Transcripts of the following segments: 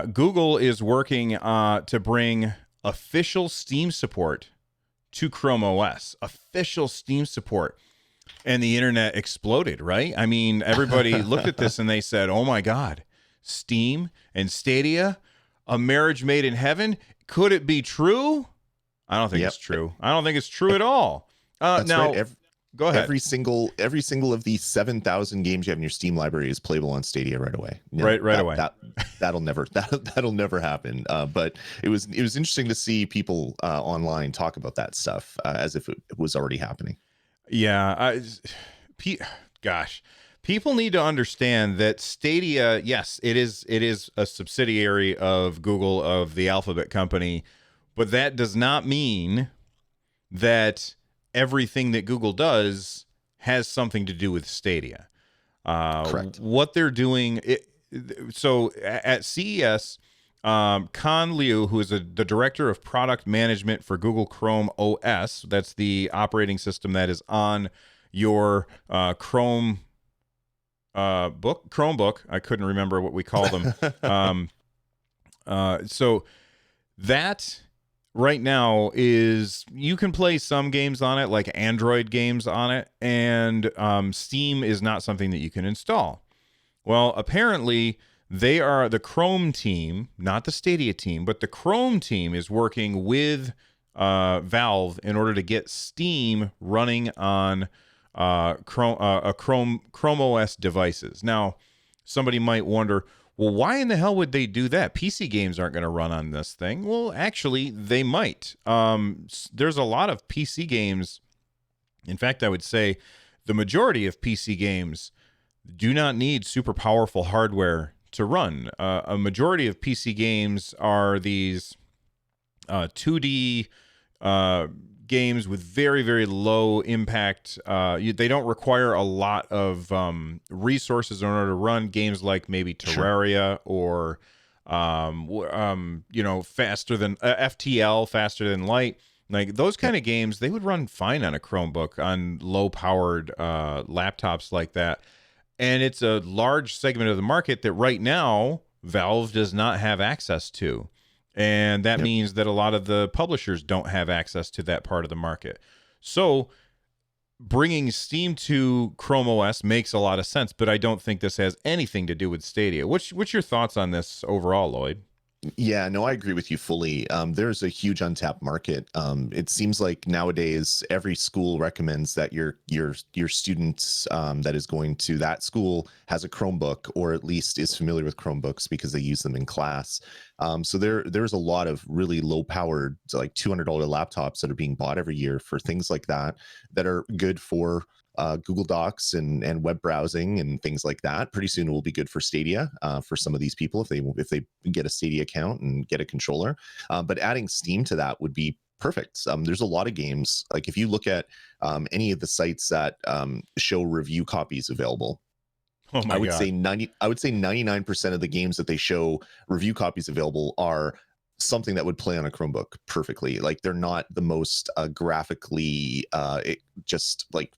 Google is working to bring official Steam support to Chrome OS. Official Steam support. And the internet exploded, right? I mean, everybody looked at this and they said, oh my God, Steam and Stadia, a marriage made in heaven. Could it be true? I don't think it's true. I don't think it's true at all. That's now, right. Go ahead. Every single of the 7,000 games you have in your Steam library is playable on Stadia right away. Right away. That'll never happen. But it was interesting to see people online talk about that stuff as if it was already happening. Yeah, gosh, people need to understand that Stadia, yes, it is a subsidiary of Google, of the Alphabet company, but that does not mean that everything that Google does has something to do with Stadia. Correct. What they're doing, so at CES, Con Liu, who is the director of product management for Google Chrome OS, that's the operating system that is on your Chromebook. I couldn't remember what we call them. So that right now is, you can play some games on it, like Android games on it, and Steam is not something that you can install. Well, apparently the Chrome team, not the Stadia team, but the Chrome team is working with Valve in order to get Steam running on Chrome OS devices. Now, somebody might wonder, well, why in the hell would they do that? PC games aren't going to run on this thing. Well, actually, they might. There's a lot of PC games. In fact, I would say the majority of PC games do not need super powerful hardware to run. A majority of PC games are these 2D games with very, very low impact. They don't require a lot of resources in order to run games like maybe Terraria or faster than FTL, faster than light. Like those kind of games, they would run fine on a Chromebook, on low-powered laptops like that. And it's a large segment of the market that right now Valve does not have access to. And that means that a lot of the publishers don't have access to that part of the market. So bringing Steam to Chrome OS makes a lot of sense, but I don't think this has anything to do with Stadia. What's your thoughts on this overall, Lloyd? Yeah, no, I agree with you fully. There's a huge untapped market. It seems like nowadays every school recommends that your students that is going to that school has a Chromebook, or at least is familiar with Chromebooks because they use them in class. So there's a lot of really low powered, like $200 laptops that are being bought every year for things like that are good for Google Docs and web browsing and things like that. Pretty soon it will be good for Stadia for some of these people if they get a Stadia account and get a controller. But adding Steam to that would be perfect. There's a lot of games, like if you look at any of the sites that show review copies available, I would say 99% of the games that they show review copies available are something that would play on a Chromebook perfectly. Like they're not the most graphically just like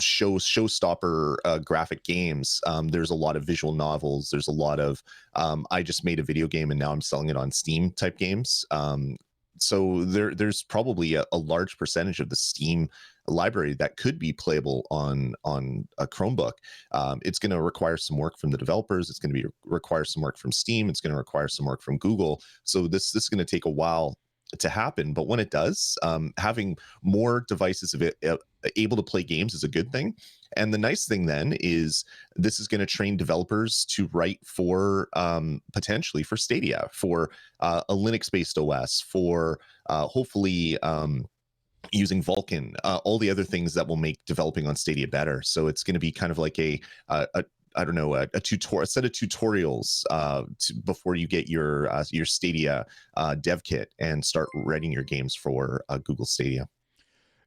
showstopper graphic games. There's a lot of visual novels. There's a lot of I just made a video game and now I'm selling it on Steam type games. So there's probably a large percentage of the Steam library that could be playable on a Chromebook. It's going to require some work from the developers. It's going to require some work from Steam. It's going to require some work from Google. So this is going to take a while to happen, but when it does, having more devices of it able to play games is a good thing. And the nice thing then is this is going to train developers to write for potentially for Stadia, for a Linux-based OS, for hopefully using Vulkan, all the other things that will make developing on Stadia better. So it's going to be kind of like a set of tutorials before you get your Stadia dev kit and start writing your games for Google Stadia.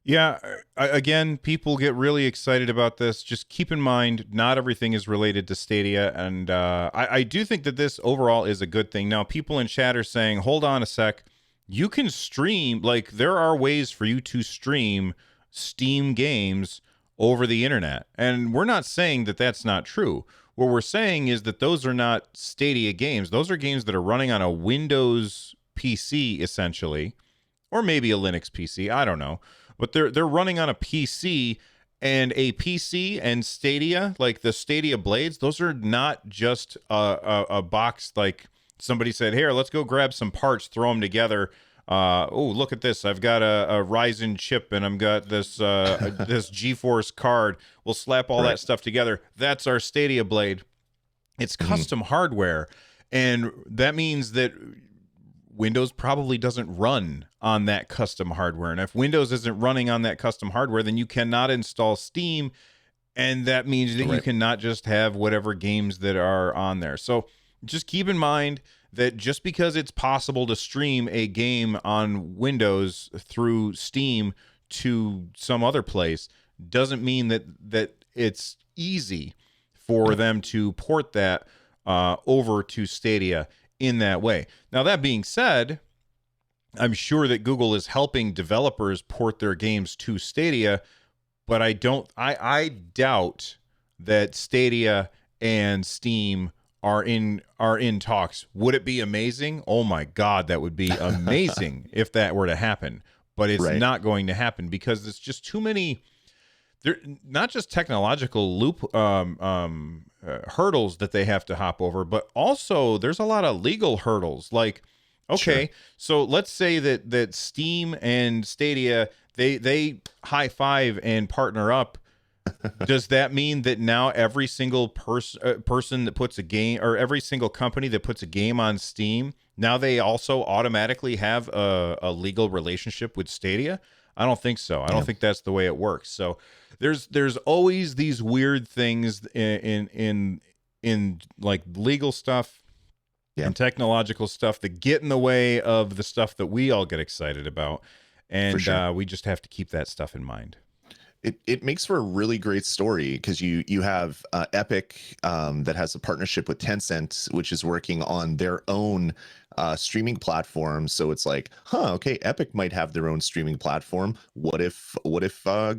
Yeah, again, people get really excited about this. Just keep in mind, not everything is related to Stadia, and I do think that this overall is a good thing. Now, people in chat are saying, hold on a sec, you can stream, like there are ways for you to stream Steam games over the internet. And we're not saying that that's not true. what we're saying is that those are not Stadia games. Those are games that are running on a Windows PC essentially, or maybe a Linux PC. I don't know, but they're running on a PC, and a PC and Stadia, like the Stadia blades, those are not just a box like somebody said, here, let's go grab some parts, throw them together. Oh, look at this! I've got a Ryzen chip, and I've got this this GeForce card. We'll slap all that stuff together. That's our Stadia blade. It's custom hardware, and that means that Windows probably doesn't run on that custom hardware. And if Windows isn't running on that custom hardware, then you cannot install Steam, and that means that you cannot just have whatever games that are on there. So just keep in mind that just because it's possible to stream a game on Windows through Steam to some other place doesn't mean that it's easy for them to port that over to Stadia in that way. Now, that being said, I'm sure that Google is helping developers port their games to Stadia, but I doubt that Stadia and Steam are in talks. Would it be amazing? Oh my God, that would be amazing if that were to happen. But it's not going to happen because it's just too many. They're not just technological hurdles that they have to hop over, but also there's a lot of legal hurdles. Like, okay, so let's say that Steam and Stadia they high five and partner up. Does that mean that now every single person that puts a game, or every single company that puts a game on Steam, now they also automatically have a legal relationship with Stadia? I don't think so. I don't think that's the way it works. So there's always these weird things in like legal stuff and technological stuff that get in the way of the stuff that we all get excited about, and we just have to keep that stuff in mind. It makes for a really great story because you have Epic that has a partnership with Tencent, which is working on their own streaming platform. So it's like, okay, Epic might have their own streaming platform. What if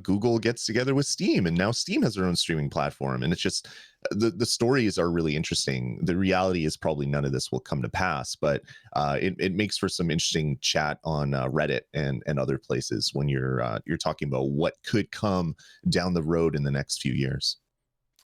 Google gets together with Steam, and now Steam has their own streaming platform? And it's just the stories are really interesting. The reality is probably none of this will come to pass, but it makes for some interesting chat on Reddit and other places when you're talking about what could come down the road in the next few years.